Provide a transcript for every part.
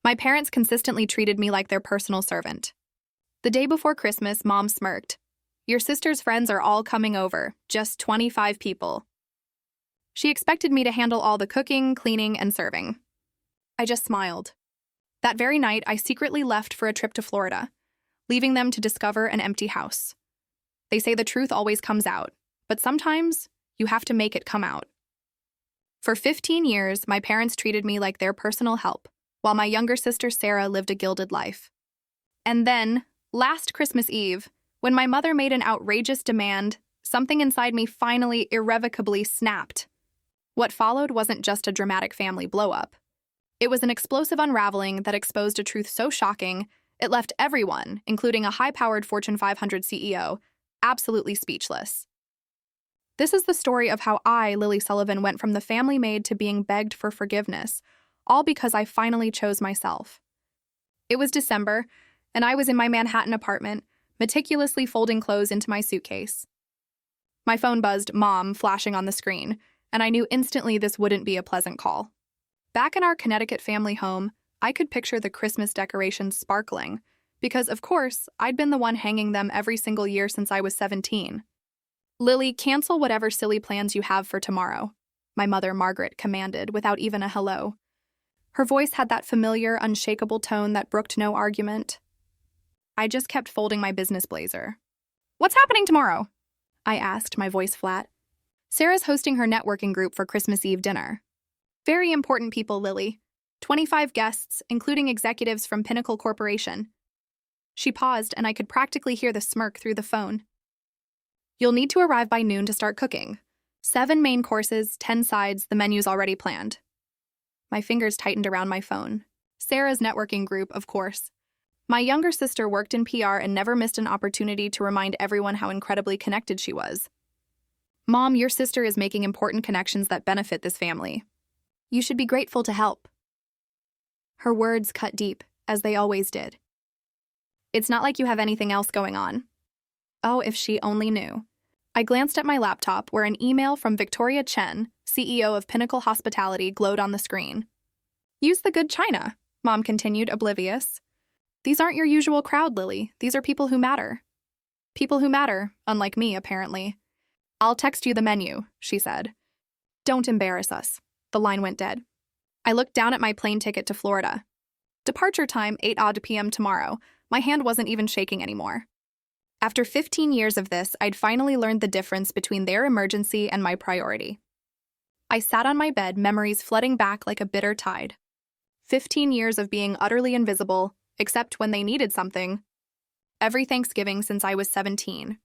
My parents consistently treated me like their personal servant. The day before Christmas, Mom smirked. "Your sister's friends are all coming over, just 25 people." She expected me to handle all the cooking, cleaning, and serving. I just smiled. That very night, I secretly left for a trip to Florida, leaving them to discover an empty house. They say the truth always comes out, but sometimes you have to make it come out. For 15 years, my parents treated me like their personal help, while my younger sister Sarah lived a gilded life. And then, last Christmas Eve, when my mother made an outrageous demand, something inside me finally irrevocably snapped. What followed wasn't just a dramatic family blow-up. It was an explosive unraveling that exposed a truth so shocking, it left everyone, including a high-powered Fortune 500 CEO, absolutely speechless. This is the story of how I, Lily Sullivan, went from the family maid to being begged for forgiveness, all because I finally chose myself. It was December, and I was in my Manhattan apartment, meticulously folding clothes into my suitcase. My phone buzzed, Mom, flashing on the screen, and I knew instantly this wouldn't be a pleasant call. Back in our Connecticut family home, I could picture the Christmas decorations sparkling, because, of course, I'd been the one hanging them every single year since I was 17. "Lily, cancel whatever silly plans you have for tomorrow," my mother Margaret commanded without even a hello. Her voice had that familiar, unshakable tone that brooked no argument. I just kept folding my business blazer. "What's happening tomorrow?" I asked, my voice flat. "Sarah's hosting her networking group for Christmas Eve dinner. Very important people, Lily. 25 guests, including executives from Pinnacle Corporation." She paused, and I could practically hear the smirk through the phone. "You'll need to arrive by noon to start cooking. 7 main courses, 10 sides, the menu's already planned." My fingers tightened around my phone. Sarah's networking group, of course. My younger sister worked in PR and never missed an opportunity to remind everyone how incredibly connected she was. "Mom, your sister is making important connections that benefit this family. You should be grateful to help." Her words cut deep, as they always did. "It's not like you have anything else going on." Oh, if she only knew. I glanced at my laptop where an email from Victoria Chen, CEO of Pinnacle Hospitality, glowed on the screen. "Use the good china," Mom continued, oblivious. "These aren't your usual crowd, Lily. These are people who matter." People who matter, unlike me, apparently. "I'll text you the menu," she said. "Don't embarrass us." The line went dead. I looked down at my plane ticket to Florida. Departure time, 8 odd p.m. tomorrow. My hand wasn't even shaking anymore. After 15 years of this, I'd finally learned the difference between their emergency and my priority. I sat on my bed, memories flooding back like a bitter tide. 15 years of being utterly invisible, except when they needed something. Every Thanksgiving since I was 17.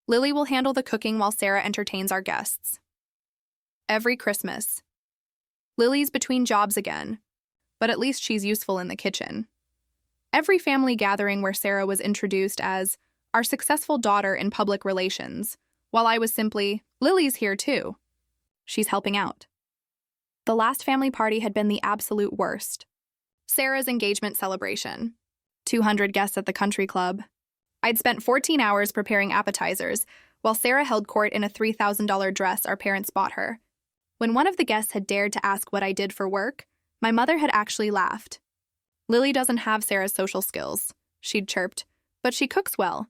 Lily will handle the cooking while Sarah entertains our guests. Every Christmas. Lily's between jobs again, but at least she's useful in the kitchen. Every family gathering where Sarah was introduced as our successful daughter in public relations, while I was simply, "Lily's here too." She's helping out. The last family party had been the absolute worst. Sarah's engagement celebration. 200 guests at the country club. I'd spent 14 hours preparing appetizers, while Sarah held court in a $3,000 dress our parents bought her. When one of the guests had dared to ask what I did for work, my mother had actually laughed. "Lily doesn't have Sarah's social skills," she'd chirped, "but she cooks well."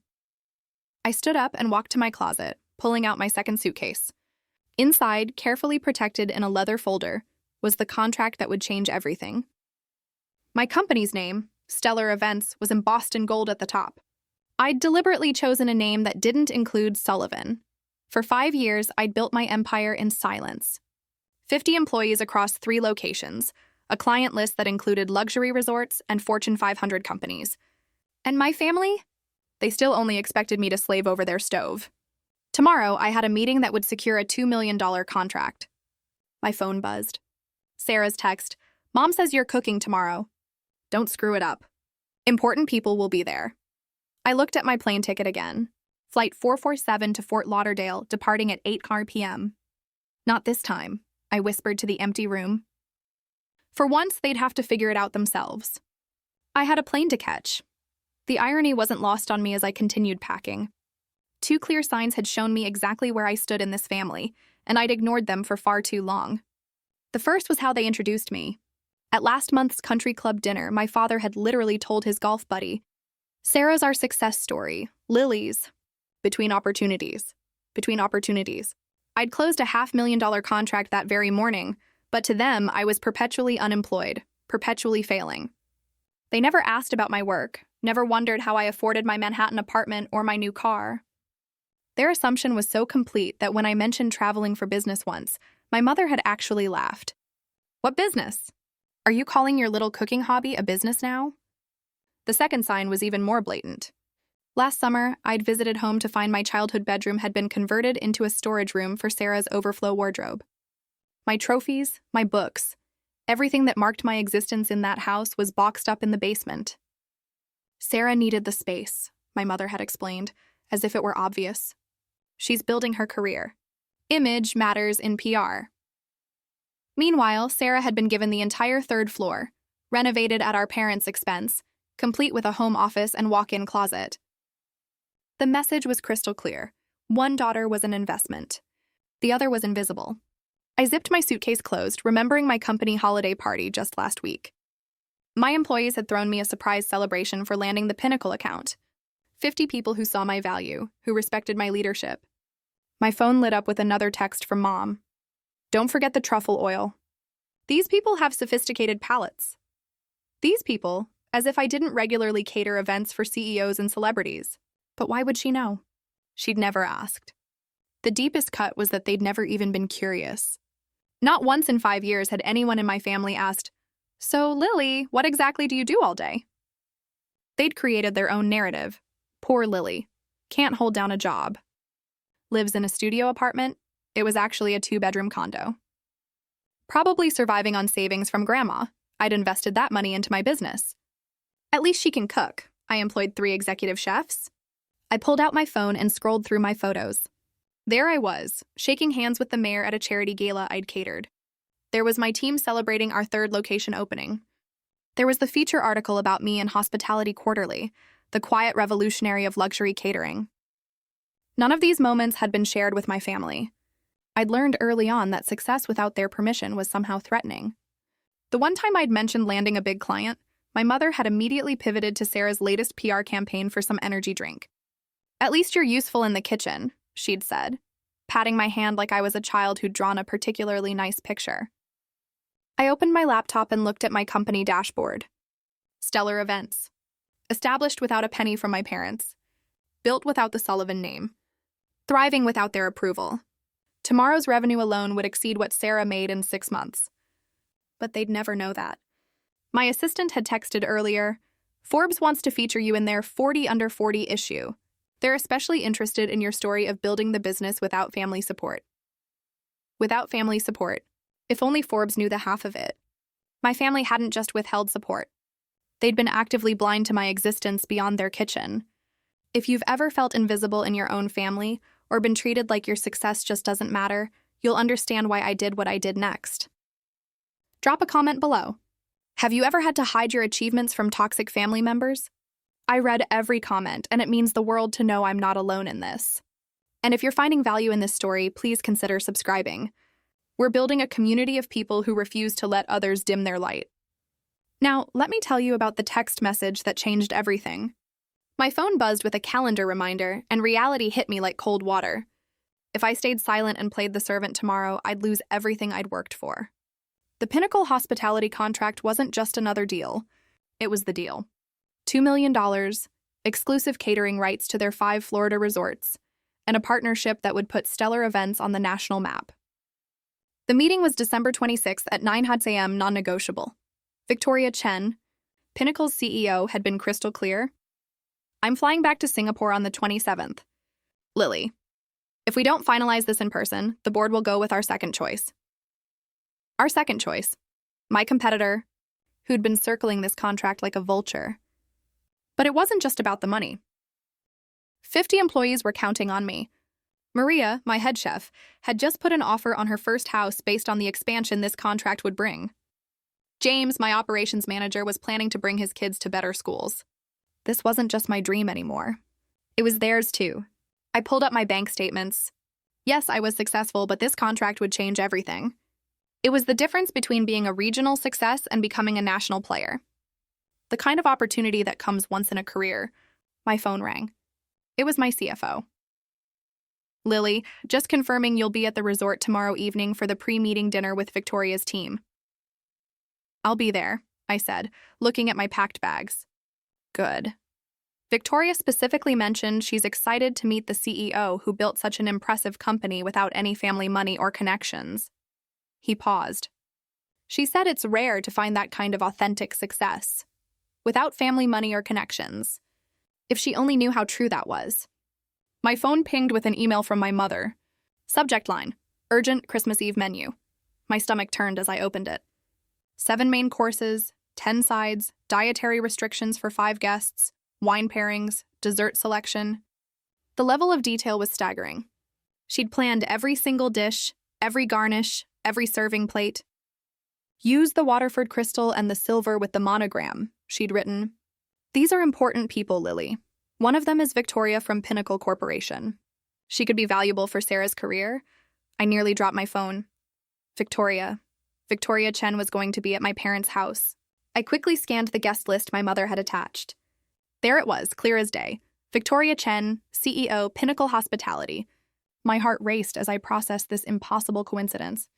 I stood up and walked to my closet, pulling out my second suitcase. Inside, carefully protected in a leather folder, was the contract that would change everything. My company's name, Stellar Events, was embossed in gold at the top. I'd deliberately chosen a name that didn't include Sullivan. For 5 years, I'd built my empire in silence. 50 employees across 3 locations, a client list that included luxury resorts and Fortune 500 companies. And my family? They still only expected me to slave over their stove. Tomorrow, I had a meeting that would secure a $2 million contract. My phone buzzed. Sarah's text, "Mom says you're cooking tomorrow. Don't screw it up. Important people will be there." I looked at my plane ticket again. Flight 447 to Fort Lauderdale, departing at 8 p.m. "Not this time," I whispered to the empty room. For once, they'd have to figure it out themselves. I had a plane to catch. The irony wasn't lost on me as I continued packing. 2 clear signs had shown me exactly where I stood in this family, and I'd ignored them for far too long. The first was how they introduced me, At last month's country club dinner, my father had literally told his golf buddy, "Sarah's our success story, Lily's between opportunities. Between opportunities." I'd closed a $500,000 contract that very morning, but to them, I was perpetually unemployed, perpetually failing. They never asked about my work, never wondered how I afforded my Manhattan apartment or my new car. Their assumption was so complete that when I mentioned traveling for business once, my mother had actually laughed. "What business? Are you calling your little cooking hobby a business now?" The second sign was even more blatant. Last summer, I'd visited home to find my childhood bedroom had been converted into a storage room for Sarah's overflow wardrobe. My trophies, my books, everything that marked my existence in that house was boxed up in the basement. Sarah needed the space, my mother had explained, as if it were obvious. She's building her career. Image matters in PR. Meanwhile, Sarah had been given the entire third floor, renovated at our parents' expense, complete with a home office and walk-in closet. The message was crystal clear. One daughter was an investment. The other was invisible. I zipped my suitcase closed, remembering my company holiday party just last week. My employees had thrown me a surprise celebration for landing the Pinnacle account. 50 people who saw my value, who respected my leadership. My phone lit up with another text from Mom. "Don't forget the truffle oil. These people have sophisticated palates." These people, as if I didn't regularly cater events for CEOs and celebrities. But why would she know? She'd never asked. The deepest cut was that they'd never even been curious. Not once in 5 years had anyone in my family asked, "So, Lily, what exactly do you do all day?" They'd created their own narrative. Poor Lily. Can't hold down a job. Lives in a studio apartment. It was actually a 2-bedroom condo. Probably surviving on savings from Grandma. I'd invested that money into my business. At least she can cook. I employed 3 executive chefs. I pulled out my phone and scrolled through my photos. There I was, shaking hands with the mayor at a charity gala I'd catered. There was my team celebrating our 3rd location opening. There was the feature article about me in Hospitality Quarterly, the quiet revolutionary of luxury catering. None of these moments had been shared with my family. I'd learned early on that success without their permission was somehow threatening. The one time I'd mentioned landing a big client, my mother had immediately pivoted to Sarah's latest PR campaign for some energy drink. "At least you're useful in the kitchen," she'd said, patting my hand like I was a child who'd drawn a particularly nice picture. I opened my laptop and looked at my company dashboard. Stellar Events. Established without a penny from my parents. Built without the Sullivan name. Thriving without their approval. Tomorrow's revenue alone would exceed what Sarah made in 6 months. But they'd never know that. My assistant had texted earlier, "Forbes wants to feature you in their 40 under 40 issue. They're especially interested in your story of building the business without family support." Without family support. If only Forbes knew the half of it. My family hadn't just withheld support. They'd been actively blind to my existence beyond their kitchen. If you've ever felt invisible in your own family, or been treated like your success just doesn't matter, you'll understand why I did what I did next. Drop a comment below. Have you ever had to hide your achievements from toxic family members? I read every comment, and it means the world to know I'm not alone in this. And if you're finding value in this story, please consider subscribing. We're building a community of people who refuse to let others dim their light. Now, let me tell you about the text message that changed everything. My phone buzzed with a calendar reminder, and reality hit me like cold water. If I stayed silent and played the servant tomorrow, I'd lose everything I'd worked for. The Pinnacle hospitality contract wasn't just another deal. It was the deal. $2 million, exclusive catering rights to their 5 Florida resorts, and a partnership that would put stellar events on the national map. The meeting was December 26th at 9 a.m. non-negotiable. Victoria Chen, Pinnacle's CEO, had been crystal clear. "I'm flying back to Singapore on the 27th. Lily, if we don't finalize this in person, the board will go with our second choice." Our second choice. My competitor, who'd been circling this contract like a vulture. But it wasn't just about the money. 50 employees were counting on me. Maria, my head chef, had just put an offer on her first house based on the expansion this contract would bring. James, my operations manager, was planning to bring his kids to better schools. This wasn't just my dream anymore. It was theirs too. I pulled up my bank statements. Yes, I was successful, but this contract would change everything. It was the difference between being a regional success and becoming a national player. The kind of opportunity that comes once in a career. My phone rang. It was my CFO. Lily, just confirming you'll be at the resort tomorrow evening for the pre-meeting dinner with Victoria's team. I'll be there, I said, looking at my packed bags. Good. Victoria specifically mentioned she's excited to meet the CEO who built such an impressive company without any family money or connections. He paused. She said it's rare to find that kind of authentic success, without family money or connections. If she only knew how true that was. My phone pinged with an email from my mother. Subject line, urgent Christmas Eve menu. My stomach turned as I opened it. 7 main courses, 10 sides, dietary restrictions for 5 guests, wine pairings, dessert selection. The level of detail was staggering. She'd planned every single dish, every garnish, every serving plate. Use the Waterford crystal and the silver with the monogram, she'd written. These are important people, Lily. One of them is Victoria from Pinnacle Corporation. She could be valuable for Sarah's career. I nearly dropped my phone. Victoria. Victoria Chen was going to be at my parents' house. I quickly scanned the guest list my mother had attached. There it was, clear as day. Victoria Chen, CEO, Pinnacle Hospitality. My heart raced as I processed this impossible coincidence.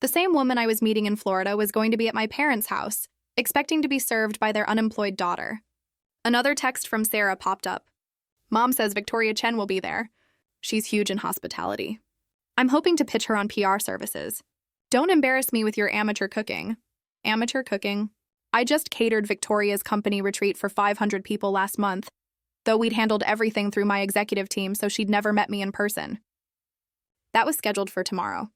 The same woman I was meeting in Florida was going to be at my parents' house, expecting to be served by their unemployed daughter. Another text from Sarah popped up. Mom says Victoria Chen will be there. She's huge in hospitality. I'm hoping to pitch her on PR services. Don't embarrass me with your amateur cooking. Amateur cooking? I just catered Victoria's company retreat for 500 people last month, though we'd handled everything through my executive team, so she'd never met me in person. That was scheduled for tomorrow.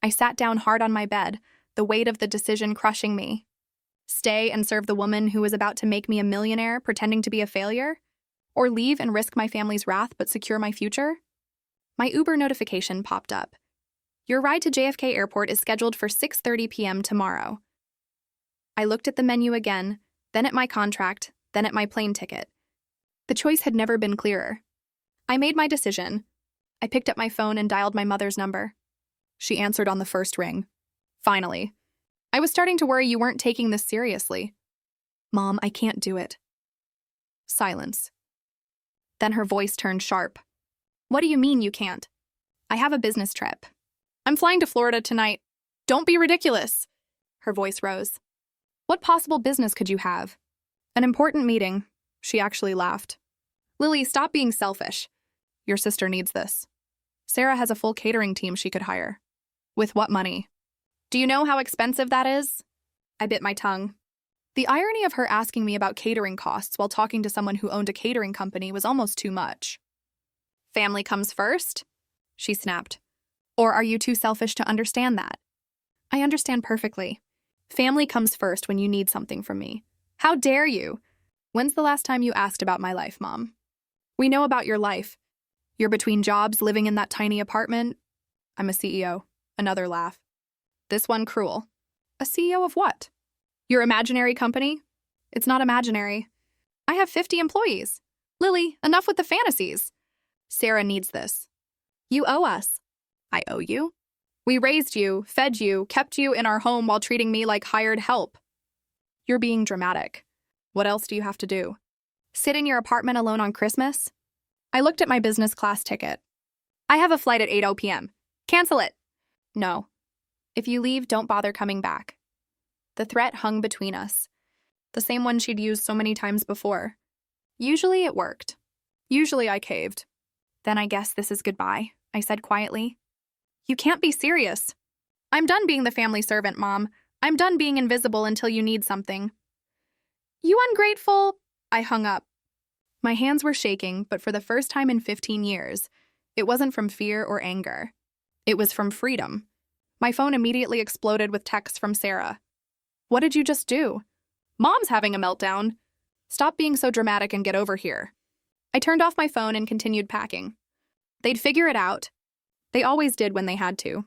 I sat down hard on my bed, the weight of the decision crushing me. Stay and serve the woman who was about to make me a millionaire, pretending to be a failure? Or leave and risk my family's wrath but secure my future? My Uber notification popped up. Your ride to JFK Airport is scheduled for 6:30 p.m. tomorrow. I looked at the menu again, then at my contract, then at my plane ticket. The choice had never been clearer. I made my decision. I picked up my phone and dialed my mother's number. She answered on the first ring. Finally. I was starting to worry you weren't taking this seriously. Mom, I can't do it. Silence. Then her voice turned sharp. What do you mean you can't? I have a business trip. I'm flying to Florida tonight. Don't be ridiculous. Her voice rose. What possible business could you have? An important meeting. She actually laughed. Lily, stop being selfish. Your sister needs this. Sarah has a full catering team she could hire. With what money? Do you know how expensive that is? I bit my tongue. The irony of her asking me about catering costs while talking to someone who owned a catering company was almost too much. Family comes first? She snapped. Or are you too selfish to understand that? I understand perfectly. Family comes first when you need something from me. How dare you? When's the last time you asked about my life, Mom? We know about your life. You're between jobs, living in that tiny apartment. I'm a CEO. Another laugh. This one cruel. A CEO of what? Your imaginary company? It's not imaginary. I have 50 employees. Lily, enough with the fantasies. Sarah needs this. You owe us. I owe you? We raised you, fed you, kept you in our home while treating me like hired help. You're being dramatic. What else do you have to do? Sit in your apartment alone on Christmas? I looked at my business class ticket. I have a flight at 8:00 p.m. Cancel it. No. If you leave, don't bother coming back. The threat hung between us. The same one she'd used so many times before. Usually it worked. Usually I caved. Then I guess this is goodbye, I said quietly. You can't be serious. I'm done being the family servant, Mom. I'm done being invisible until you need something. You ungrateful... I hung up. My hands were shaking, but for the first time in 15 years, it wasn't from fear or anger. It was from freedom. My phone immediately exploded with texts from Sarah. What did you just do? Mom's having a meltdown. Stop being so dramatic and get over here. I turned off my phone and continued packing. They'd figure it out. They always did when they had to.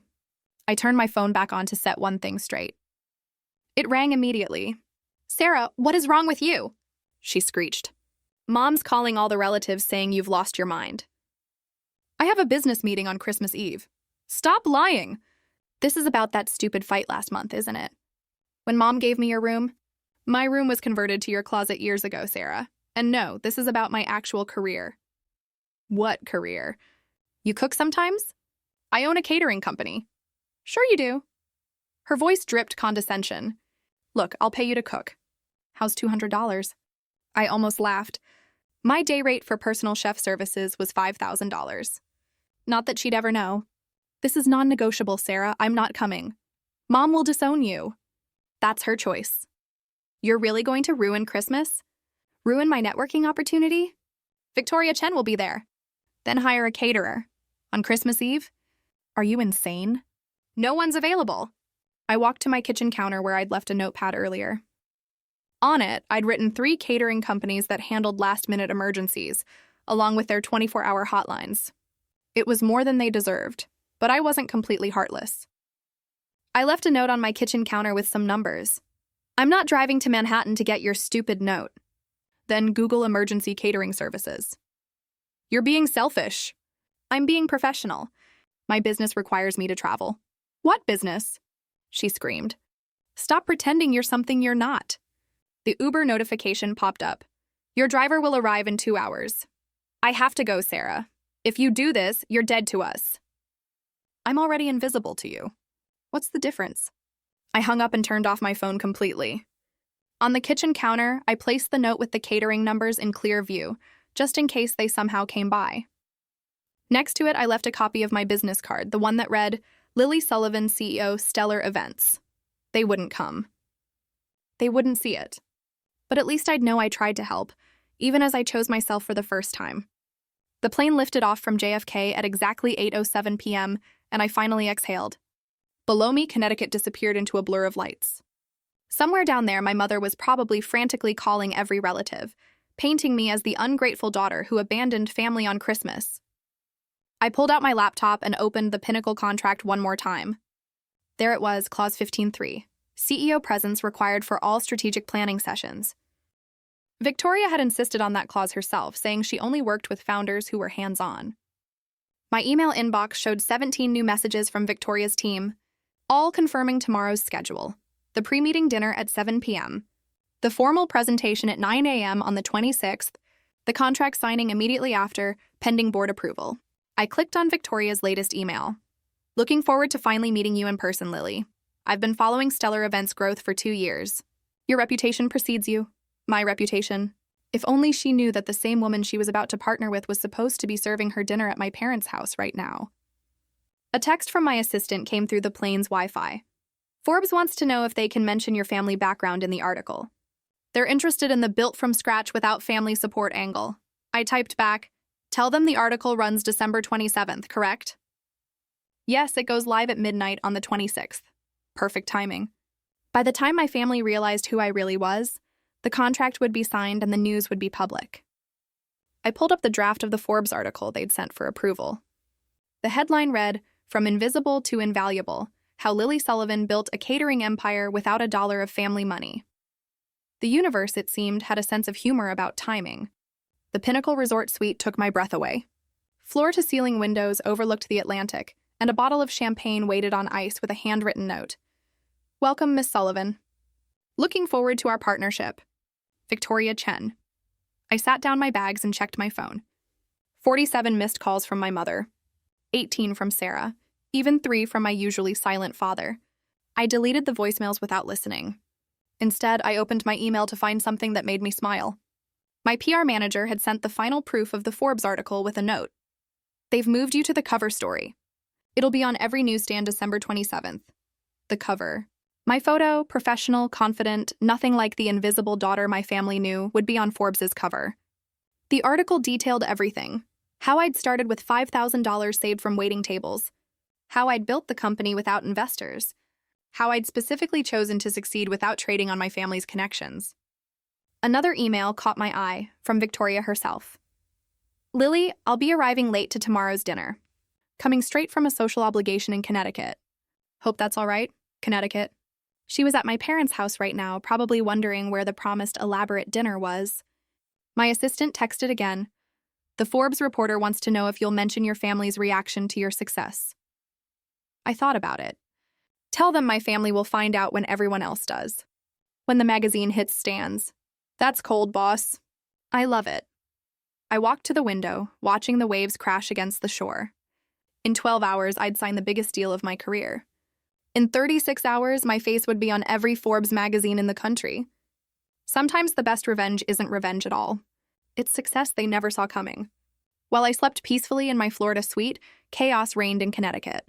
I turned my phone back on to set one thing straight. It rang immediately. Sarah, what is wrong with you? She screeched. Mom's calling all the relatives saying you've lost your mind. I have a business meeting on Christmas Eve. Stop lying. This is about that stupid fight last month, isn't it? When Mom gave me your room, my room was converted to your closet years ago, Sarah. And no, this is about my actual career. What career? You cook sometimes? I own a catering company. Sure you do. Her voice dripped condescension. Look, I'll pay you to cook. How's $200? I almost laughed. My day rate for personal chef services was $5,000. Not that she'd ever know. This is non-negotiable, Sarah. I'm not coming. Mom will disown you. That's her choice. You're really going to ruin Christmas? Ruin my networking opportunity? Victoria Chen will be there. Then hire a caterer. On Christmas Eve? Are you insane? No one's available. I walked to my kitchen counter where I'd left a notepad earlier. On it, I'd written 3 catering companies that handled last-minute emergencies, along with their 24-hour hotlines. It was more than they deserved, but I wasn't completely heartless. I left a note on my kitchen counter with some numbers. I'm not driving to Manhattan to get your stupid note. Then Google emergency catering services. You're being selfish. I'm being professional. My business requires me to travel. What business? She screamed. Stop pretending you're something you're not. The Uber notification popped up. Your driver will arrive in 2 hours. I have to go, Sarah. If you do this, you're dead to us. I'm already invisible to you. What's the difference? I hung up and turned off my phone completely. On the kitchen counter, I placed the note with the catering numbers in clear view, just in case they somehow came by. Next to it, I left a copy of my business card, the one that read, Lily Sullivan, CEO, Stellar Events. They wouldn't come. They wouldn't see it. But at least I'd know I tried to help, even as I chose myself for the first time. The plane lifted off from JFK at exactly 8:07 p.m., and I finally exhaled. Below me, Connecticut disappeared into a blur of lights. Somewhere down there, my mother was probably frantically calling every relative, painting me as the ungrateful daughter who abandoned family on Christmas. I pulled out my laptop and opened the Pinnacle contract one more time. There it was, Clause 15.3. CEO presence required for all strategic planning sessions. Victoria had insisted on that clause herself, saying she only worked with founders who were hands-on. My email inbox showed 17 new messages from Victoria's team, all confirming tomorrow's schedule. The pre-meeting dinner at 7 p.m., the formal presentation at 9 a.m. on the 26th, the contract signing immediately after, pending board approval. I clicked on Victoria's latest email. Looking forward to finally meeting you in person, Lily. I've been following Stellar Events' growth for 2 years. Your reputation precedes you. My reputation. If only she knew that the same woman she was about to partner with was supposed to be serving her dinner at my parents' house right now. A text from my assistant came through the plane's Wi-Fi. Forbes wants to know if they can mention your family background in the article. They're interested in the built from scratch without family support angle. I typed back, tell them the article runs December 27th, correct? Yes, it goes live at midnight on the 26th. Perfect timing. By the time my family realized who I really was, the contract would be signed and the news would be public. I pulled up the draft of the Forbes article they'd sent for approval. The headline read, From Invisible to Invaluable, How Lily Sullivan Built a Catering Empire Without a Dollar of Family Money. The universe, it seemed, had a sense of humor about timing. The Pinnacle Resort Suite took my breath away. Floor-to-ceiling windows overlooked the Atlantic, and a bottle of champagne waited on ice with a handwritten note. Welcome, Miss Sullivan. Looking forward to our partnership. Victoria Chen. I sat down my bags and checked my phone. 47 missed calls from my mother. 18 from Sarah. Even 3 from my usually silent father. I deleted the voicemails without listening. Instead, I opened my email to find something that made me smile. My PR manager had sent the final proof of the Forbes article with a note. They've moved you to the cover story. It'll be on every newsstand December 27th. The cover. My photo, professional, confident, nothing like the invisible daughter my family knew, would be on Forbes's cover. The article detailed everything. How I'd started with $5,000 saved from waiting tables. How I'd built the company without investors. How I'd specifically chosen to succeed without trading on my family's connections. Another email caught my eye, from Victoria herself. Lily, I'll be arriving late to tomorrow's dinner. Coming straight from a social obligation in Connecticut. Hope that's all right, Connecticut. She was at my parents' house right now, probably wondering where the promised elaborate dinner was. My assistant texted again. The Forbes reporter wants to know if you'll mention your family's reaction to your success. I thought about it. Tell them my family will find out when everyone else does. When the magazine hits stands. That's cold, boss. I love it. I walked to the window, watching the waves crash against the shore. In 12 hours, I'd sign the biggest deal of my career. In 36 hours, my face would be on every Forbes magazine in the country. Sometimes the best revenge isn't revenge at all. It's success they never saw coming. While I slept peacefully in my Florida suite, chaos reigned in Connecticut.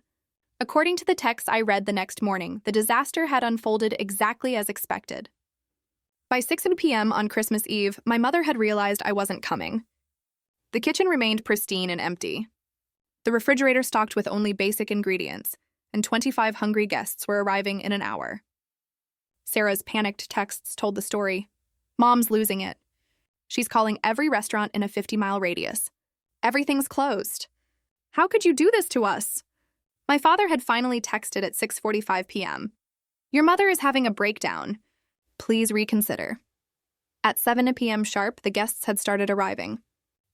According to the text I read the next morning, the disaster had unfolded exactly as expected. By 6 p.m. on Christmas Eve, my mother had realized I wasn't coming. The kitchen remained pristine and empty. The refrigerator stocked with only basic ingredients, and 25 hungry guests were arriving in an hour. Sarah's panicked texts told the story. Mom's losing it. She's calling every restaurant in a 50-mile radius. Everything's closed. How could you do this to us? My father had finally texted at 6:45 p.m. Your mother is having a breakdown. Please reconsider. At 7 p.m. sharp, the guests had started arriving.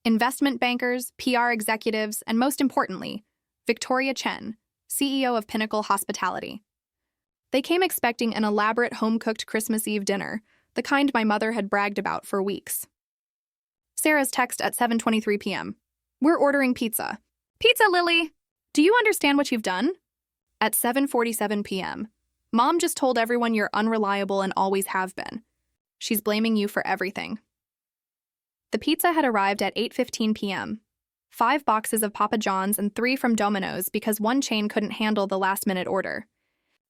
Investment bankers, PR executives, and most importantly, Victoria Chen, CEO of Pinnacle Hospitality. They came expecting an elaborate home-cooked Christmas Eve dinner, the kind my mother had bragged about for weeks. Sarah's text at 7:23 p.m. We're ordering pizza. Pizza, Lily! Do you understand what you've done? At 7:47 p.m., Mom just told everyone you're unreliable and always have been. She's blaming you for everything. The pizza had arrived at 8:15 p.m. 5 boxes of Papa John's and 3 from Domino's because one chain couldn't handle the last-minute order.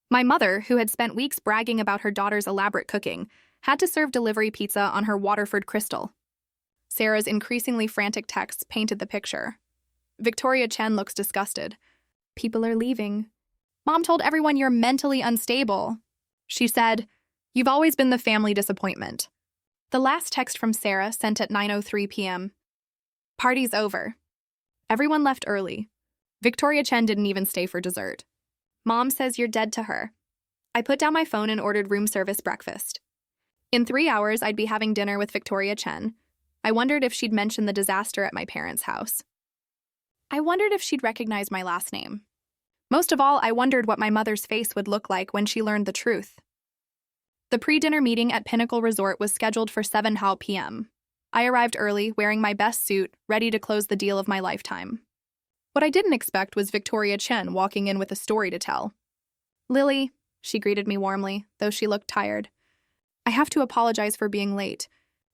My mother, who had spent weeks bragging about her daughter's elaborate cooking, had to serve delivery pizza on her Waterford crystal. Sarah's increasingly frantic texts painted the picture. Victoria Chen looks disgusted. People are leaving. Mom told everyone you're mentally unstable. She said, you've always been the family disappointment. The last text from Sarah sent at 9:03 p.m. Party's over. Everyone left early. Victoria Chen didn't even stay for dessert. Mom says you're dead to her. I put down my phone and ordered room service breakfast. In 3 hours, I'd be having dinner with Victoria Chen. I wondered if she'd mention the disaster at my parents' house. I wondered if she'd recognize my last name. Most of all, I wondered what my mother's face would look like when she learned the truth. The pre-dinner meeting at Pinnacle Resort was scheduled for 7 p.m. I arrived early, wearing my best suit, ready to close the deal of my lifetime. What I didn't expect was Victoria Chen walking in with a story to tell. Lily, she greeted me warmly, though she looked tired. I have to apologize for being late.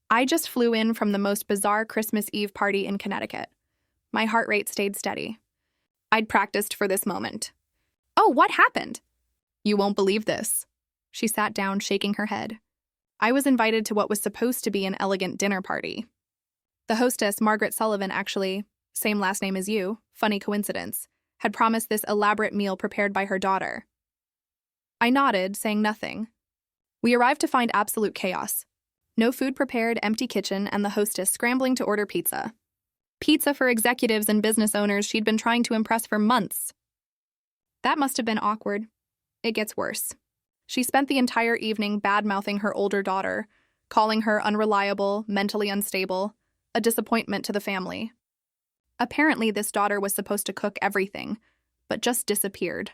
I just flew in from the most bizarre Christmas Eve party in Connecticut. My heart rate stayed steady. I'd practiced for this moment. Oh, what happened? You won't believe this. She sat down, shaking her head. I was invited to what was supposed to be an elegant dinner party. The hostess, Margaret Sullivan, actually, same last name as you, funny coincidence, had promised this elaborate meal prepared by her daughter. I nodded, saying nothing. We arrived to find absolute chaos. No food prepared, empty kitchen, and the hostess scrambling to order pizza. Pizza for executives and business owners she'd been trying to impress for months. That must have been awkward. It gets worse. She spent the entire evening bad-mouthing her older daughter, calling her unreliable, mentally unstable, a disappointment to the family. Apparently, this daughter was supposed to cook everything, but just disappeared.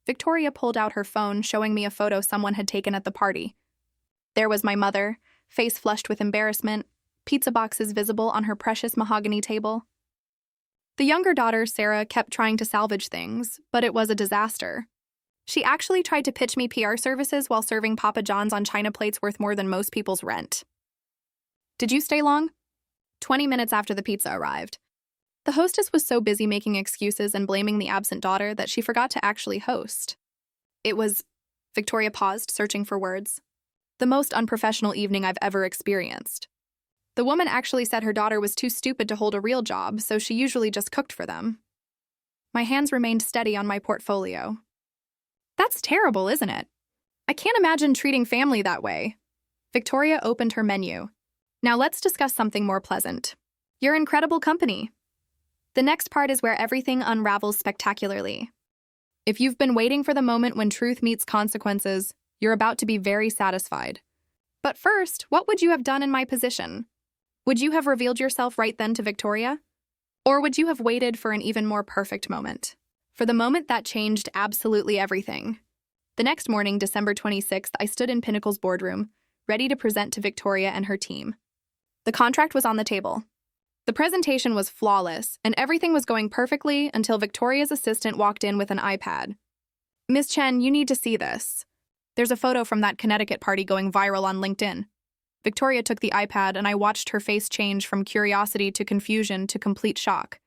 Victoria pulled out her phone, showing me a photo someone had taken at the party. There was my mother, face flushed with embarrassment, pizza boxes visible on her precious mahogany table. The younger daughter, Sarah, kept trying to salvage things, but it was a disaster. She actually tried to pitch me PR services while serving Papa John's on china plates worth more than most people's rent. Did you stay long? 20 minutes after the pizza arrived. The hostess was so busy making excuses and blaming the absent daughter that she forgot to actually host. It was... Victoria paused, searching for words. The most unprofessional evening I've ever experienced. The woman actually said her daughter was too stupid to hold a real job, so she usually just cooked for them. My hands remained steady on my portfolio. That's terrible, isn't it? I can't imagine treating family that way. Victoria opened her menu. Now let's discuss something more pleasant. Your incredible company. The next part is where everything unravels spectacularly. If you've been waiting for the moment when truth meets consequences, you're about to be very satisfied. But first, what would you have done in my position? Would you have revealed yourself right then to Victoria? Or would you have waited for an even more perfect moment? For the moment, that changed absolutely everything. The next morning, December 26th, I stood in Pinnacle's boardroom, ready to present to Victoria and her team. The contract was on the table. The presentation was flawless, and everything was going perfectly until Victoria's assistant walked in with an iPad. "Miss Chen, you need to see this. There's a photo from that Connecticut party going viral on LinkedIn." Victoria took the iPad, and I watched her face change from curiosity to confusion to complete shock.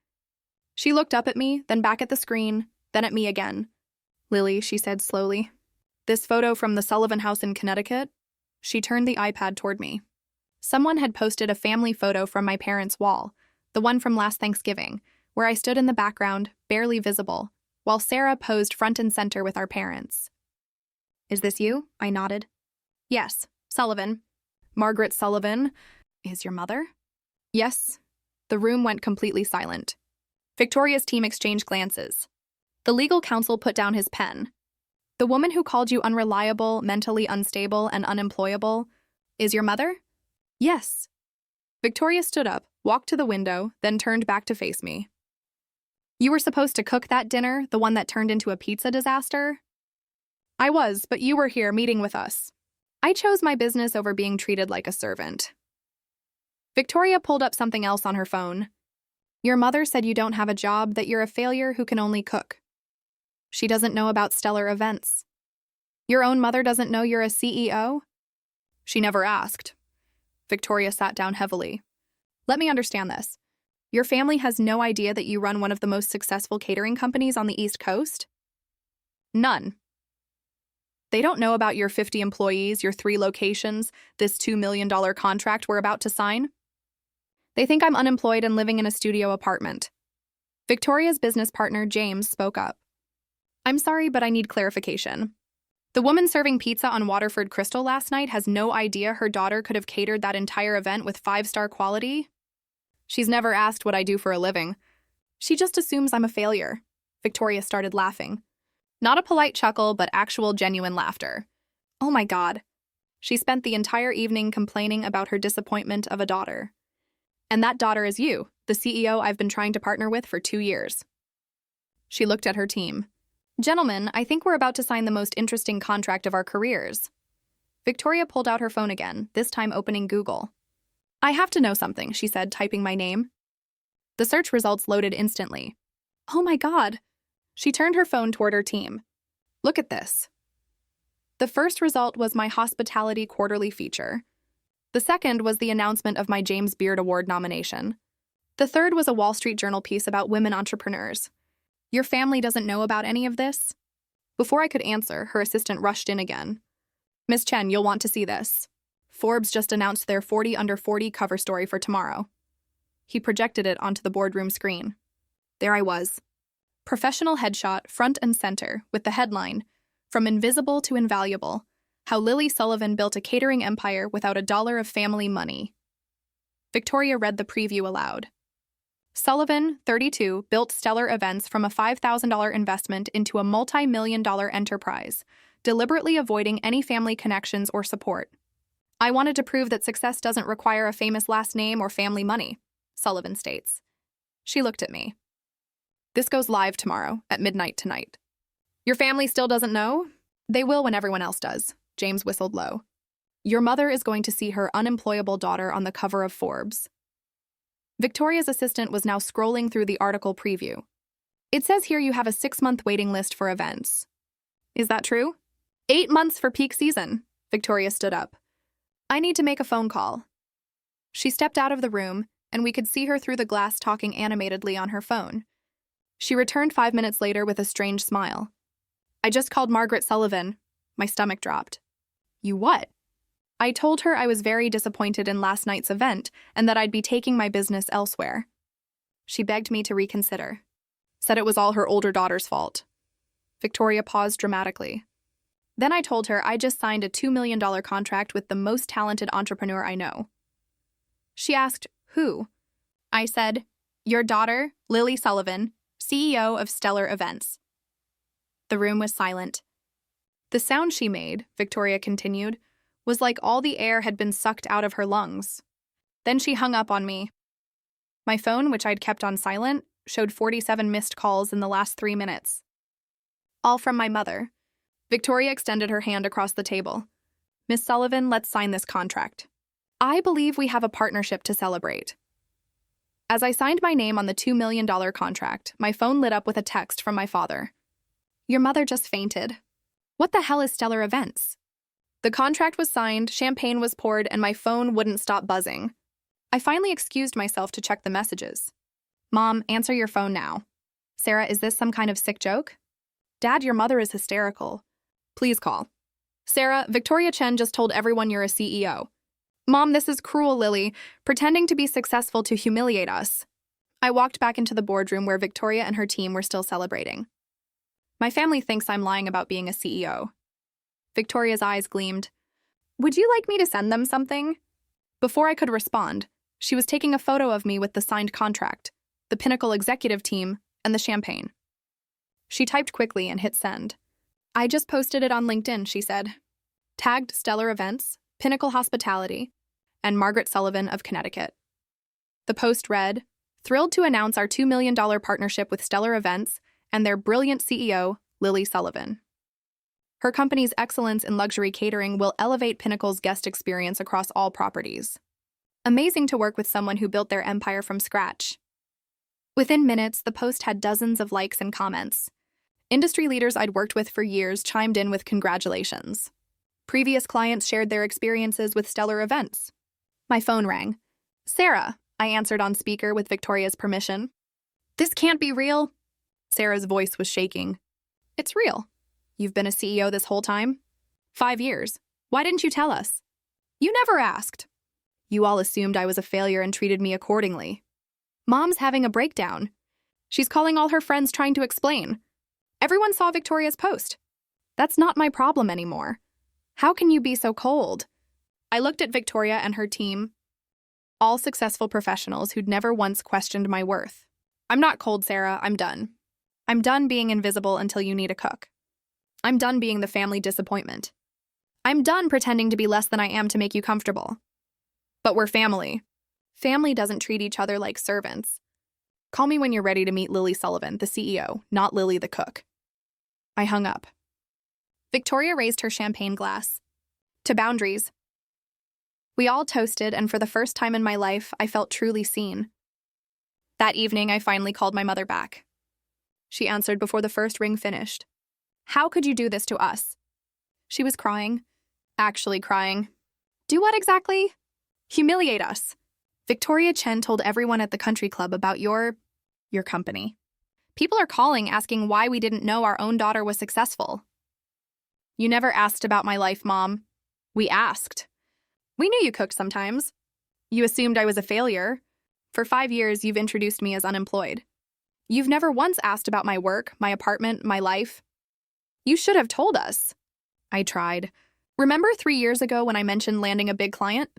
She looked up at me, then back at the screen, then at me again. "Lily," she said slowly. "This photo from the Sullivan house in Connecticut?" She turned the iPad toward me. Someone had posted a family photo from my parents' wall, the one from last Thanksgiving, where I stood in the background, barely visible, while Sarah posed front and center with our parents. "Is this you?" I nodded. "Yes, Sullivan. Margaret Sullivan is your mother?" "Yes." The room went completely silent. Victoria's team exchanged glances. The legal counsel put down his pen. "The woman who called you unreliable, mentally unstable, and unemployable is your mother?" "Yes." Victoria stood up, walked to the window, then turned back to face me. "You were supposed to cook that dinner, the one that turned into a pizza disaster?" "I was, but you were here meeting with us. I chose my business over being treated like a servant." Victoria pulled up something else on her phone. "Your mother said you don't have a job, that you're a failure who can only cook. She doesn't know about Stellar Events. Your own mother doesn't know you're a CEO?" "She never asked." Victoria sat down heavily. "Let me understand this. Your family has no idea that you run one of the most successful catering companies on the East Coast?" "None. They don't know about your 50 employees, your 3 locations, this $2 million contract we're about to sign. They think I'm unemployed and living in a studio apartment." Victoria's business partner, James, spoke up. "I'm sorry, but I need clarification. The woman serving pizza on Waterford Crystal last night has no idea her daughter could have catered that entire event with 5-star quality? She's never asked what I do for a living. She just assumes I'm a failure." Victoria started laughing. Not a polite chuckle, but actual genuine laughter. "Oh my God." She spent the entire evening complaining about her disappointment of a daughter. "And that daughter is you, the CEO I've been trying to partner with for 2 years. She looked at her team. "Gentlemen, I think we're about to sign the most interesting contract of our careers." Victoria pulled out her phone again, this time opening Google. "I have to know something," she said, typing my name. The search results loaded instantly. "Oh my God." She turned her phone toward her team. "Look at this." The first result was my hospitality quarterly feature. The second was the announcement of my James Beard Award nomination. The third was a Wall Street Journal piece about women entrepreneurs. "Your family doesn't know about any of this?" Before I could answer, her assistant rushed in again. "Miss Chen, you'll want to see this. Forbes just announced their 40 under 40 cover story for tomorrow." He projected it onto the boardroom screen. There I was. Professional headshot, front and center, with the headline, "From Invisible to Invaluable, How Lily Sullivan Built a Catering Empire Without a Dollar of Family Money." Victoria read the preview aloud. "Sullivan, 32, built Stellar Events from a $5,000 investment into a multi-million-dollar enterprise, deliberately avoiding any family connections or support. I wanted to prove that success doesn't require a famous last name or family money," Sullivan states. She looked at me. "This goes live tomorrow, at midnight tonight." "Your family still doesn't know?" "They will when everyone else does," James whistled low. "Your mother is going to see her unemployable daughter on the cover of Forbes." Victoria's assistant was now scrolling through the article preview. "It says here you have a 6-month waiting list for events. Is that true?" 8 months for peak season." Victoria stood up. "I need to make a phone call." She stepped out of the room, and we could see her through the glass talking animatedly on her phone. She returned 5 minutes later with a strange smile. "I just called Margaret Sullivan." My stomach dropped. "You what?" "I told her I was very disappointed in last night's event and that I'd be taking my business elsewhere." She begged me to reconsider. Said it was all her older daughter's fault. Victoria paused dramatically. Then I told her I just signed a $2 million contract with the most talented entrepreneur I know. She asked, "Who?" I said, "Your daughter, Lily Sullivan, CEO of Stellar Events." The room was silent. "The sound she made," Victoria continued, "was like all the air had been sucked out of her lungs." Then she hung up on me. My phone, which I'd kept on silent, showed 47 missed calls in the last 3 minutes. All from my mother. Victoria extended her hand across the table. Miss Sullivan, let's sign this contract. I believe we have a partnership to celebrate. As I signed my name on the $2 million contract, my phone lit up with a text from my father. Your mother just fainted. What the hell is Stellar Events? The contract was signed, champagne was poured, and my phone wouldn't stop buzzing. I finally excused myself to check the messages. Mom, answer your phone now. Sarah, is this some kind of sick joke? Dad, your mother is hysterical. Please call. Sarah, Victoria Chen just told everyone you're a CEO. Mom, this is cruel, Lily, pretending to be successful to humiliate us. I walked back into the boardroom where Victoria and her team were still celebrating. My family thinks I'm lying about being a CEO. Victoria's eyes gleamed. Would you like me to send them something? Before I could respond, she was taking a photo of me with the signed contract, the Pinnacle executive team, and the champagne. She typed quickly and hit send. I just posted it on LinkedIn, she said. Tagged Stellar Events, Pinnacle Hospitality, and Margaret Sullivan of Connecticut. The post read, thrilled to announce our $2 million partnership with Stellar Events and their brilliant CEO, Lily Sullivan. Her company's excellence in luxury catering will elevate Pinnacle's guest experience across all properties. Amazing to work with someone who built their empire from scratch. Within minutes, the post had dozens of likes and comments. Industry leaders I'd worked with for years chimed in with congratulations. Previous clients shared their experiences with Stellar Events. My phone rang. Sarah, I answered on speaker with Victoria's permission. This can't be real. Sarah's voice was shaking. It's real. You've been a CEO this whole time? 5 years. Why didn't you tell us? You never asked. You all assumed I was a failure and treated me accordingly. Mom's having a breakdown. She's calling all her friends trying to explain. Everyone saw Victoria's post. That's not my problem anymore. How can you be so cold? I looked at Victoria and her team, all successful professionals who'd never once questioned my worth. I'm not cold, Sarah. I'm done. I'm done being invisible until you need a cook. I'm done being the family disappointment. I'm done pretending to be less than I am to make you comfortable. But we're family. Family doesn't treat each other like servants. Call me when you're ready to meet Lily Sullivan, the CEO, not Lily the cook. I hung up. Victoria raised her champagne glass. To boundaries. We all toasted, and for the first time in my life, I felt truly seen. That evening, I finally called my mother back. She answered before the first ring finished. How could you do this to us? She was crying. Actually crying. Do what exactly? Humiliate us. Victoria Chen told everyone at the country club about your company. People are calling asking why we didn't know our own daughter was successful. You never asked about my life, Mom. We asked. We knew you cooked sometimes. You assumed I was a failure. For 5 years, you've introduced me as unemployed. You've never once asked about my work, my apartment, my life. You should have told us. I tried. Remember 3 years ago when I mentioned landing a big client?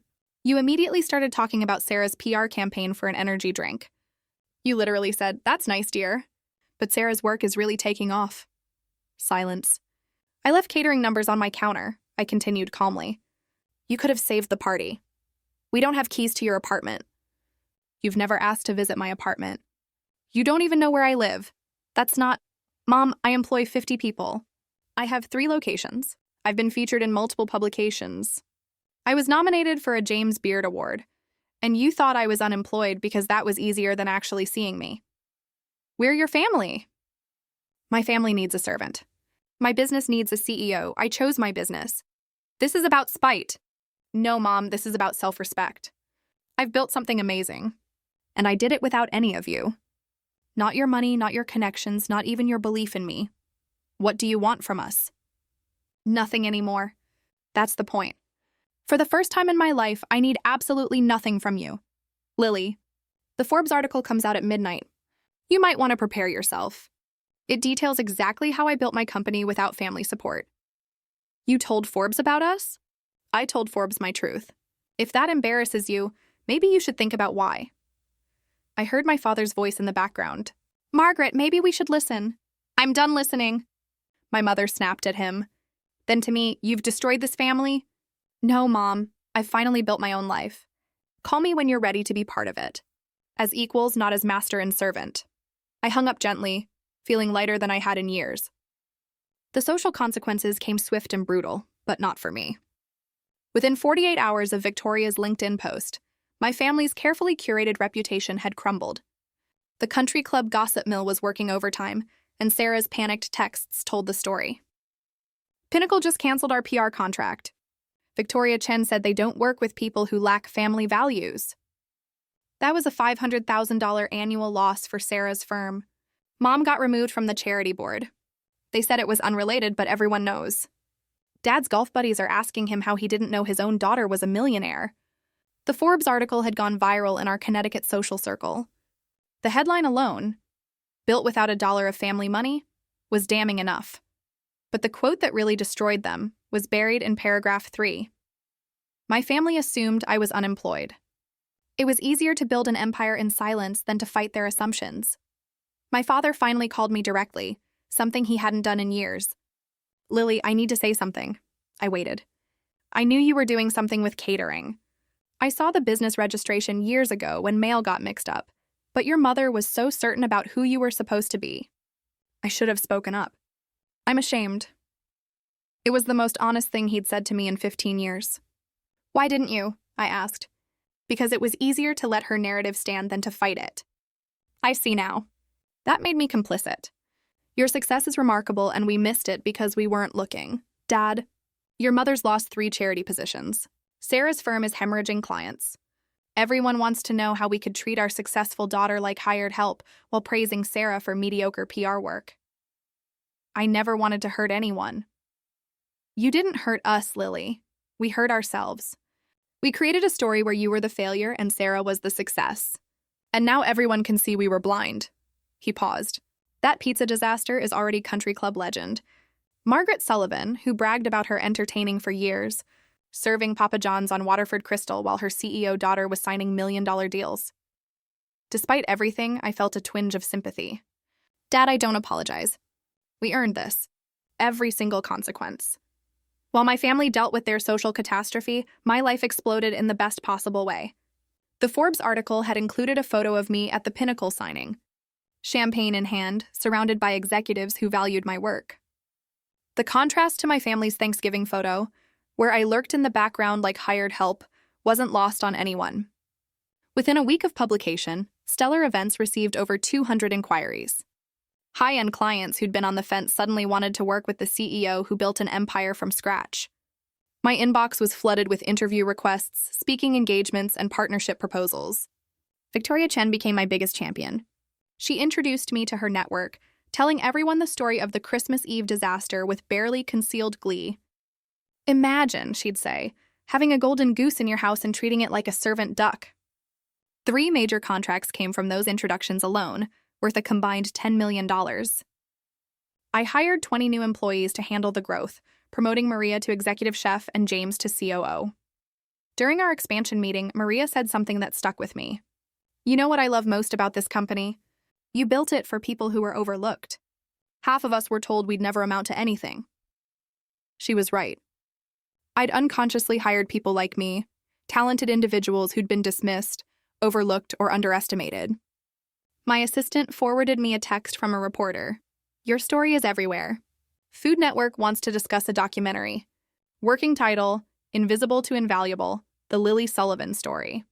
You immediately started talking about Sarah's PR campaign for an energy drink. You literally said, "That's nice, dear." But Sarah's work is really taking off. Silence. I left catering numbers on my counter, I continued calmly. You could have saved the party. We don't have keys to your apartment. You've never asked to visit my apartment. You don't even know where I live. That's not... Mom, I employ 50 people. I have 3 locations. I've been featured in multiple publications. I was nominated for a James Beard Award, and you thought I was unemployed because that was easier than actually seeing me. We're your family. My family needs a servant. My business needs a CEO. I chose my business. This is about spite. No, Mom, this is about self-respect. I've built something amazing, and I did it without any of you. Not your money, not your connections, not even your belief in me. What do you want from us? Nothing anymore. That's the point. For the first time in my life, I need absolutely nothing from you. Lily, the Forbes article comes out at midnight. You might want to prepare yourself. It details exactly how I built my company without family support. You told Forbes about us? I told Forbes my truth. If that embarrasses you, maybe you should think about why. I heard my father's voice in the background. Margaret, maybe we should listen. I'm done listening. My mother snapped at him. Then to me, you've destroyed this family? No, Mom. I've finally built my own life. Call me when you're ready to be part of it. As equals, not as master and servant. I hung up gently, feeling lighter than I had in years. The social consequences came swift and brutal, but not for me. Within 48 hours of Victoria's LinkedIn post, my family's carefully curated reputation had crumbled. The country club gossip mill was working overtime, and Sarah's panicked texts told the story. Pinnacle just canceled our PR contract. Victoria Chen said they don't work with people who lack family values. That was a $500,000 annual loss for Sarah's firm. Mom got removed from the charity board. They said it was unrelated, but everyone knows. Dad's golf buddies are asking him how he didn't know his own daughter was a millionaire. The Forbes article had gone viral in our Connecticut social circle. The headline alone, "Built without a dollar of family money," was damning enough. But the quote that really destroyed them was buried in paragraph 3. My family assumed I was unemployed. It was easier to build an empire in silence than to fight their assumptions. My father finally called me directly, something he hadn't done in years. "Lily, I need to say something." I waited. "I knew you were doing something with catering. I saw the business registration years ago when mail got mixed up, but your mother was so certain about who you were supposed to be." I should have spoken up. I'm ashamed. It was the most honest thing he'd said to me in 15 years. "Why didn't you?" I asked. "Because it was easier to let her narrative stand than to fight it." I see now. That made me complicit. Your success is remarkable, and we missed it because we weren't looking. Dad, your mother's lost 3 charity positions. Sarah's firm is hemorrhaging clients. Everyone wants to know how we could treat our successful daughter like hired help while praising Sarah for mediocre PR work. I never wanted to hurt anyone. You didn't hurt us, Lily. We hurt ourselves. We created a story where you were the failure and Sarah was the success. And now everyone can see we were blind. He paused. That pizza disaster is already country club legend. Margaret Sullivan, who bragged about her entertaining for years, serving Papa John's on Waterford Crystal while her CEO daughter was signing million-dollar deals. Despite everything, I felt a twinge of sympathy. Dad, I don't apologize. We earned this. Every single consequence. While my family dealt with their social catastrophe, my life exploded in the best possible way. The Forbes article had included a photo of me at the Pinnacle signing, champagne in hand, surrounded by executives who valued my work. The contrast to my family's Thanksgiving photo, where I lurked in the background like hired help, wasn't lost on anyone. Within a week of publication, Stellar Events received over 200 inquiries. High-end clients who'd been on the fence suddenly wanted to work with the CEO who built an empire from scratch. My inbox was flooded with interview requests, speaking engagements, and partnership proposals. Victoria Chen became my biggest champion. She introduced me to her network, telling everyone the story of the Christmas Eve disaster with barely concealed glee. "Imagine," she'd say, "having a golden goose in your house and treating it like a servant duck." 3 major contracts came from those introductions alone, worth a combined $10 million. I hired 20 new employees to handle the growth, promoting Maria to executive chef and James to COO. During our expansion meeting, Maria said something that stuck with me. "You know what I love most about this company? You built it for people who were overlooked. Half of us were told we'd never amount to anything." She was right. I'd unconsciously hired people like me, talented individuals who'd been dismissed, overlooked, or underestimated. My assistant forwarded me a text from a reporter. "Your story is everywhere. Food Network wants to discuss a documentary. Working title, Invisible to Invaluable, The Lily Sullivan Story."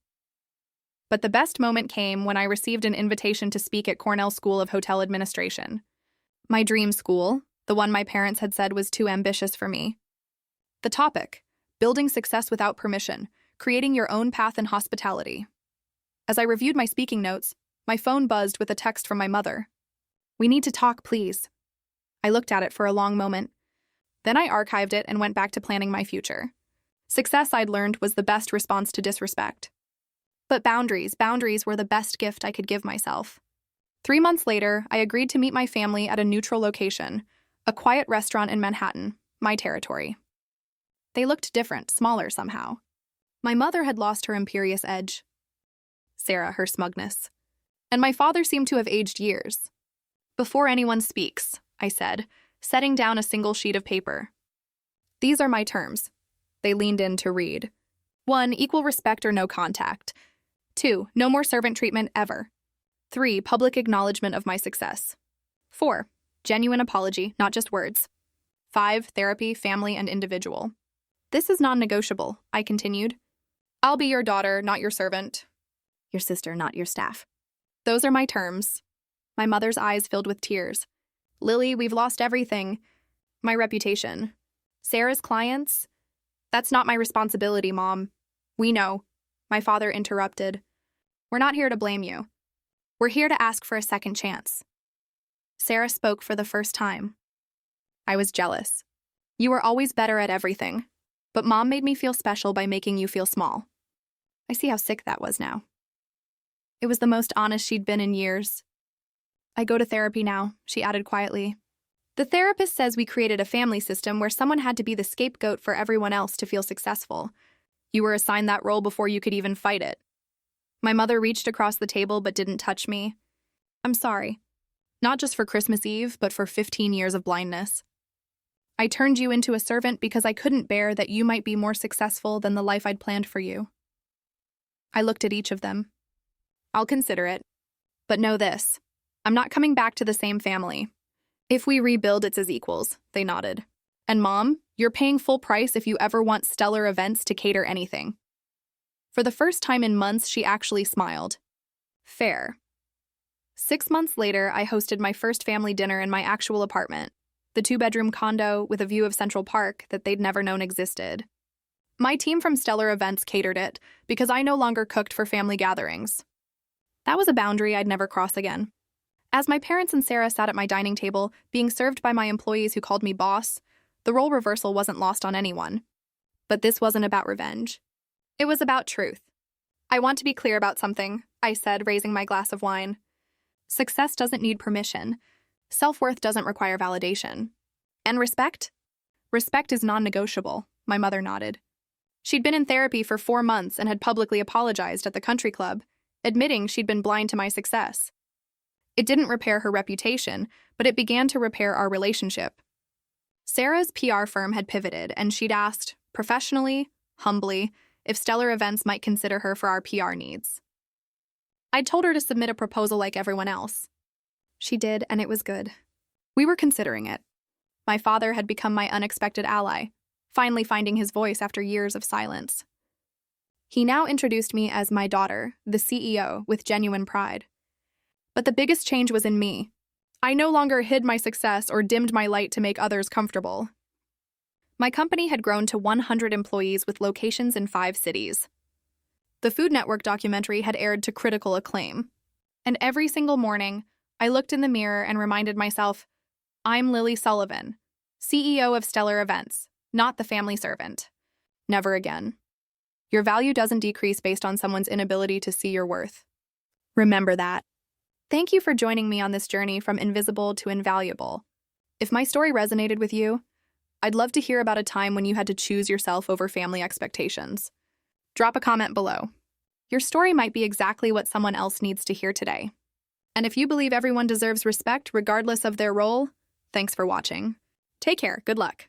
But the best moment came when I received an invitation to speak at Cornell School of Hotel Administration. My dream school, the one my parents had said was too ambitious for me. The topic, Building Success Without Permission, Creating Your Own Path in Hospitality. As I reviewed my speaking notes, my phone buzzed with a text from my mother. "We need to talk, please." I looked at it for a long moment. Then I archived it and went back to planning my future. Success, I'd learned, was the best response to disrespect. But boundaries were the best gift I could give myself. 3 months later, I agreed to meet my family at a neutral location, a quiet restaurant in Manhattan, my territory. They looked different, smaller somehow. My mother had lost her imperious edge. Sarah, her smugness. And my father seemed to have aged years. "Before anyone speaks," I said, setting down a single sheet of paper. "These are my terms." They leaned in to read. 1. Equal respect or no contact. 2. No more servant treatment ever. 3. Public acknowledgement of my success. 4. Genuine apology, not just words. 5. Therapy, family, and individual. This is non-negotiable, I continued. I'll be your daughter, not your servant. Your sister, not your staff. Those are my terms. My mother's eyes filled with tears. Lily, we've lost everything. My reputation. Sarah's clients? That's not my responsibility, Mom. We know. My father interrupted. We're not here to blame you. We're here to ask for a second chance. Sarah spoke for the first time. I was jealous. You were always better at everything, but Mom made me feel special by making you feel small. I see how sick that was now. It was the most honest she'd been in years. I go to therapy now, she added quietly. The therapist says we created a family system where someone had to be the scapegoat for everyone else to feel successful. You were assigned that role before you could even fight it. My mother reached across the table but didn't touch me. I'm sorry. Not just for Christmas Eve, but for 15 years of blindness. I turned you into a servant because I couldn't bear that you might be more successful than the life I'd planned for you. I looked at each of them. I'll consider it. But know this. I'm not coming back to the same family. If we rebuild, it's as equals, they nodded. And Mom, you're paying full price if you ever want Stellar Events to cater anything. For the first time in months, she actually smiled. Fair. 6 months later, I hosted my first family dinner in my actual apartment, the 2-bedroom condo with a view of Central Park that they'd never known existed. My team from Stellar Events catered it because I no longer cooked for family gatherings. That was a boundary I'd never cross again. As my parents and Sarah sat at my dining table, being served by my employees who called me boss, the role reversal wasn't lost on anyone. But this wasn't about revenge. It was about truth. I want to be clear about something, I said, raising my glass of wine. Success doesn't need permission. Self-worth doesn't require validation. And respect? Respect is non-negotiable, my mother nodded. She'd been in therapy for 4 months and had publicly apologized at the country club, admitting she'd been blind to my success. It didn't repair her reputation, but it began to repair our relationship. Sarah's PR firm had pivoted, and she'd asked, professionally, humbly, if Stellar Events might consider her for our PR needs. I'd told her to submit a proposal like everyone else. She did, and it was good. We were considering it. My father had become my unexpected ally, finally finding his voice after years of silence. He now introduced me as my daughter, the CEO, with genuine pride. But the biggest change was in me. I no longer hid my success or dimmed my light to make others comfortable. My company had grown to 100 employees with locations in 5 cities. The Food Network documentary had aired to critical acclaim. And every single morning, I looked in the mirror and reminded myself, I'm Lily Sullivan, CEO of Stellar Events, not the family servant. Never again. Your value doesn't decrease based on someone's inability to see your worth. Remember that. Thank you for joining me on this journey from invisible to invaluable. If my story resonated with you, I'd love to hear about a time when you had to choose yourself over family expectations. Drop a comment below. Your story might be exactly what someone else needs to hear today. And if you believe everyone deserves respect regardless of their role, thanks for watching. Take care. Good luck.